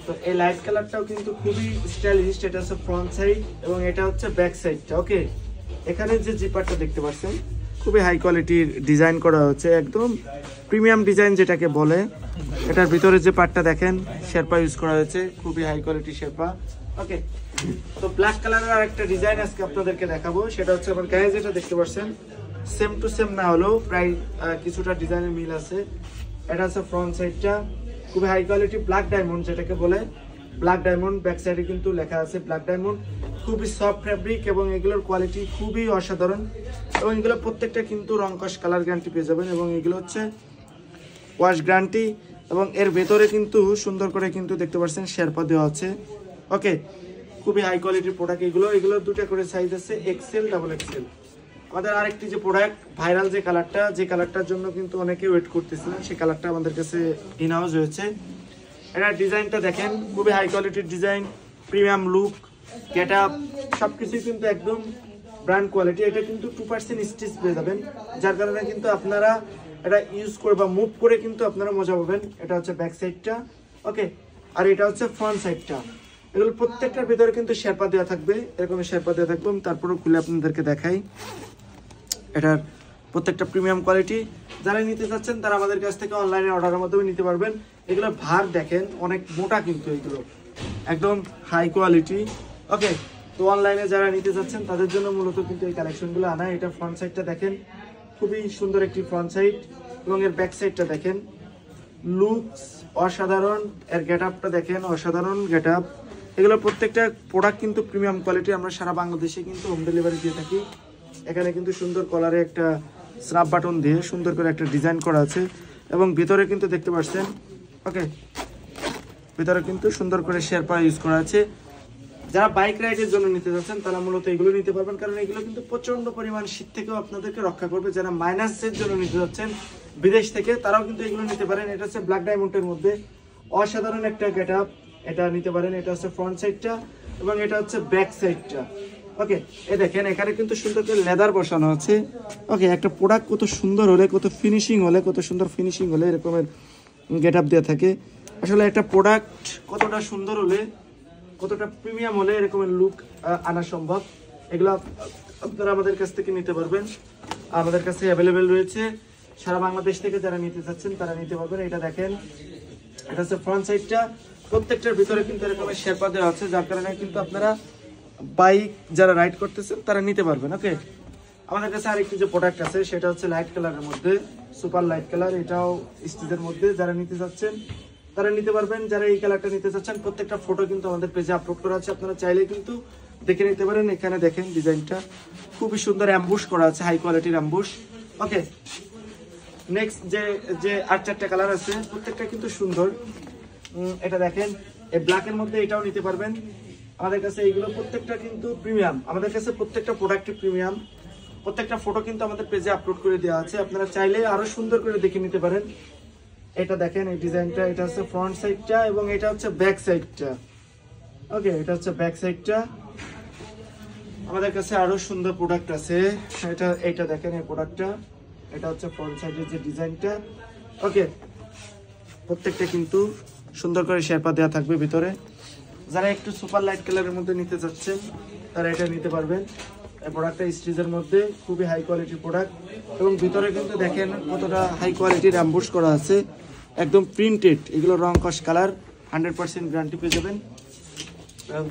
তো এই লাইট কালারটাও কিন্তু খুবই স্টাইলিশ। এটা হচ্ছে ফ্রন্ট সাইড এবং এটা হচ্ছে ব্যাক সাইডটা। ওকে, এখানে যে জিপারটা দেখতে পাচ্ছেন খুবই হাই কোয়ালিটির ডিজাইন করা হচ্ছে, একদম প্রিমিয়াম ডিজাইন যেটাকে বলে। এটার ভিতরে যে পার্টটা দেখেন শেরপা ইউজ করা হয়েছে, খুবই হাই কোয়ালিটি শেরপা। ওকে, তো ব্ল্যাক কালারের আর একটা ডিজাইন আজকে আপনাদেরকে দেখাবো, সেটা হচ্ছে আমার গায়ে যেটা দেখতে পাচ্ছেন সেম টু সেম না হলেও প্রায় কিছুটা ডিজাইনের মিল আছে। এটা হচ্ছে ফ্রন্ট সাইডটা, খুবই হাই কোয়ালিটি ব্ল্যাক ডায়মন্ড যেটাকে বলে, ব্ল্যাক ডায়মন্ড। ব্যাক সাইডে কিন্তু লেখা আছে ব্ল্যাক ডায়মন্ড। খুবই সফট ফ্যাব্রিক এবং এগুলোর কোয়ালিটি খুবই অসাধারণ এবং এগুলো প্রত্যেকটা কিন্তু রং কস কালার গ্যারান্টি পেয়ে যাবেন এবং এগুলো হচ্ছে ওয়াশ গ্যারান্টি। এবং এর ভেতরে কিন্তু সুন্দর করে কিন্তু দেখতে পাচ্ছেন শেরপা দেওয়া আছে। ওকে, খুবই হাই কোয়ালিটির প্রোডাক্ট এগুলো। এগুলোর দুটা করে সাইজ আছে, এক্সেল, ডাবল এক্সেল। আমাদের আরেকটি যে প্রোডাক্ট ভাইরাল যে কালারটার জন্য কিন্তু অনেকে ওয়েট করতেছিলেন, সেই কালারটা আমাদের কাছে ইন হাউস হয়েছে। এটার ডিজাইনটা দেখেন, খুবই হাই কোয়ালিটির design, premium look, get up সবকিছু কিন্তু একদম ব্র্যান্ড কোয়ালিটি। এটা কিন্তু 2% স্টিচ পেয়ে যাবেন, যার কারণে কিন্তু আপনারা এটা ইউজ করে বা মুভ করে কিন্তু আপনারা মজা পাবেন। এটা হচ্ছে ব্যাক সাইডটা। ওকে, আর এটা হচ্ছে ফ্রন্ট সাইডটা। এগুলো প্রত্যেকটার ভিতরে কিন্তু শেরপা দেওয়া থাকবে, এরকম শেরপা দেওয়া থাকবে। আমি তারপরেও খুলে আপনাদেরকে দেখাই। এটার প্রত্যেকটা প্রিমিয়াম কোয়ালিটি। যারা নিতে চাচ্ছেন তারা আমাদের কাছ থেকে অনলাইনে অর্ডারের মাধ্যমে নিতে পারবেন। এগুলো ভার দেখেন অনেক মোটা, কিন্তু এগুলো একদম হাই কোয়ালিটি। ওকে, তো অনলাইনে যারা নিতে চাচ্ছেন তাদের জন্য মূলত কিন্তু এই কালেকশনগুলো আনা। এটা ফ্রন্ট সাইডটা দেখেন, খুবই সুন্দর একটি ফ্রন্ট সাইড এবং এর ব্যাক সাইডটা দেখেন, লুকস অসাধারণ। এর গেট আপটা দেখেন, অসাধারণ গেট আপ। এগুলো প্রত্যেকটা প্রোডাক্ট কিন্তু প্রিমিয়াম কোয়ালিটি। আমরা সারা বাংলাদেশে কিন্তু হোম ডেলিভারি দিয়ে থাকি। এখানে কিন্তু সুন্দর কলারে একটা স্ন্যাপ বাটন দিয়ে সুন্দর করে একটা ডিজাইন করা আছে এবং ভিতরে কিন্তু দেখতে পাচ্ছেন। ওকে, ভিতরে কিন্তু সুন্দর করে শেরপা ইউজ করা আছে। যারা বাইক রাইডের জন্য নিতে যাচ্ছেন তারা মূলত এগুলো নিতে পারবেন, কারণ এগুলো কিন্তু প্রচন্ড পরিমাণ শীত থেকেও আপনাদেরকে রক্ষা করবে। যারা মাইনাসের জন্য নিতে যাচ্ছেন বিদেশ থেকে, তারাও কিন্তু এগুলো নিতে পারেন। এটা হচ্ছে ব্ল্যাক ডায়মন্ডের মধ্যে অসাধারণ একটা গেট আপ, এটা নিতে পারেন। এটা হচ্ছে ফ্রন্ট সাইডটা এবং এটা হচ্ছে ব্যাক সাইডটা। ওকে, এই দেখেন এখানে কিন্তু সুন্দর করে লেদার বসানো আছে। ওকে, একটা প্রোডাক্ট কত সুন্দর হলে, কত ফিনিশিং হলে, কত সুন্দর ফিনিশিং হলে এরকমের গেট আপ দেওয়া থাকে। আসলে একটা প্রোডাক্ট কতটা সুন্দর হলে, কতটা প্রিমিয়াম হলে এরকমের লুক আনা সম্ভব। এগুলো আপনারা আমাদের কাছ থেকে নিতে পারবেন, আমাদের কাছে অ্যাভেলেবেল রয়েছে। সারা বাংলাদেশ থেকে যারা নিতে চাচ্ছেন তারা নিতে পারবেন। এটা দেখেন, এটা হচ্ছে ফ্রন্ট সাইডটা। প্রত্যেকটার ভিতরে কিন্তু এরকমের শেরপা দেওয়া আছে, যার কারণে কিন্তু আপনারা বাইক যারা রাইড করতেছেন তারা নিতে পারবেন। ওকে, আমাদের কাছে আরেকটি যে প্রোডাক্ট আছে সেটা হচ্ছে লাইট কালারের মধ্যে, সুপার লাইট কালার। এটাও স্টিচের মধ্যে। যারা নিতে চাচ্ছেন তারা নিতে পারবেন। যারা এই কালারটা নিতে চাচ্ছেন প্রত্যেকটা ফটো কিন্তু আমাদের পেজে আপলোড করা আছে, আপনারা চাইলে কিন্তু দেখে নিতে পারেন। এখানে দেখেন ডিজাইনটা খুবই সুন্দর, অ্যাম্বুশ করা আছে, হাই কোয়ালিটির অ্যাম্বুশ। ওকে, নেক্সট যে আর চারটা কালার আছে প্রত্যেকটা কিন্তু সুন্দর। এটা দেখেন এই ব্ল্যাকের মধ্যে, এটাও নিতে পারবেন। আমাদের কাছে এইগুলো প্রত্যেকটা কিন্তু প্রিমিয়াম। আমাদের কাছে প্রত্যেকটা প্রোডাক্টই প্রিমিয়াম। প্রত্যেকটা ফটো কিন্তু আমাদের পেজে আপলোড করে দেওয়া আছে, আপনারা চাইলে আরো সুন্দর করে দেখে নিতে পারেন। এটা দেখেন এই ডিজাইনটা, এটা হচ্ছে ফ্রন্ট সাইডটা এবং এটা হচ্ছে ব্যাক সাইডটা। ওকে, এটা হচ্ছে ব্যাক সাইডটা। আমাদের কাছে আরো সুন্দর প্রোডাক্ট আছে। এটা দেখেন এই প্রোডাক্টটা, এটা হচ্ছে ফ্রন্ট সাইডের যে ডিজাইনটা। ওকে, প্রত্যেকটা কিন্তু সুন্দর করে শেরপা দেওয়া থাকবে ভিতরে। যারা একটু সুপার লাইট কালারের মধ্যে নিতে চাচ্ছেন তারা এটা নিতে পারবেন। এই প্রোডাক্টটা স্টিচের মধ্যে, খুবই হাই কোয়ালিটির প্রোডাক্ট এবং ভিতরে কিন্তু দেখেন কতটা হাই কোয়ালিটির অ্যাম্বুশ করা আছে, একদম প্রিন্টেড। এগুলো রং কস কালার, 100% গ্যারান্টি পেয়ে যাবেন।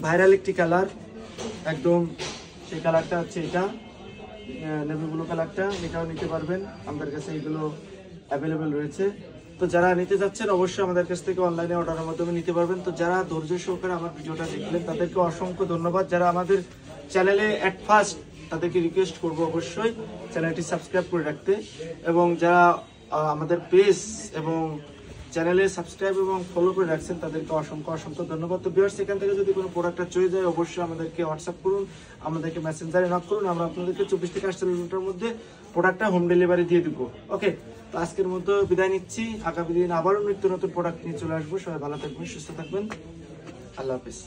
ভাইরাল একটি কালার একদম, সেই কালারটা হচ্ছে এটা নেভি ব্লু কালারটা। এটাও নিতে পারবেন, আমাদের কাছে এগুলো অ্যাভেলেবেল রয়েছে। তো যারা নিতে যাচ্ছেন অবশ্যই আমাদের কাছ থেকে অনলাইনে অর্ডারের মাধ্যমে নিতে পারবেন। তো যারা ধৈর্য সহকারে আমার ভিডিওটা দেখলেন তাদেরকে অসংখ্য ধন্যবাদ। যারা আমাদের চ্যানেলে অ্যাট ফার্স্ট তাদেরকে রিকোয়েস্ট করবো অবশ্যই চ্যানেলটি সাবস্ক্রাইব করে রাখতে, এবং যারা আমাদের পেজ এবং চ্যানেলে সাবস্ক্রাইব এবং ফলো করে রাখছেন তাদেরকে অসংখ্য ধন্যবাদ। তো ভিউয়ার্স, এখান থেকে যদি কোনো প্রোডাক্টটা চলে যায় অবশ্যই আমাদেরকে হোয়াটসঅ্যাপ করুন, আমাদেরকে মেসেঞ্জারে নক করুন। আমরা আপনাদেরকে 24 থেকে 48 ঘন্টার মধ্যে প্রোডাক্টটা হোম ডেলিভারি দিয়ে দিব। ওকে, তো আজকের মতো বিদায় নিচ্ছি। আগামী দিন আবারও নিত্য নতুন প্রোডাক্ট নিয়ে চলে আসবো। সবাই ভালো থাকবেন, সুস্থ থাকবেন। আল্লাহ হাফেজ।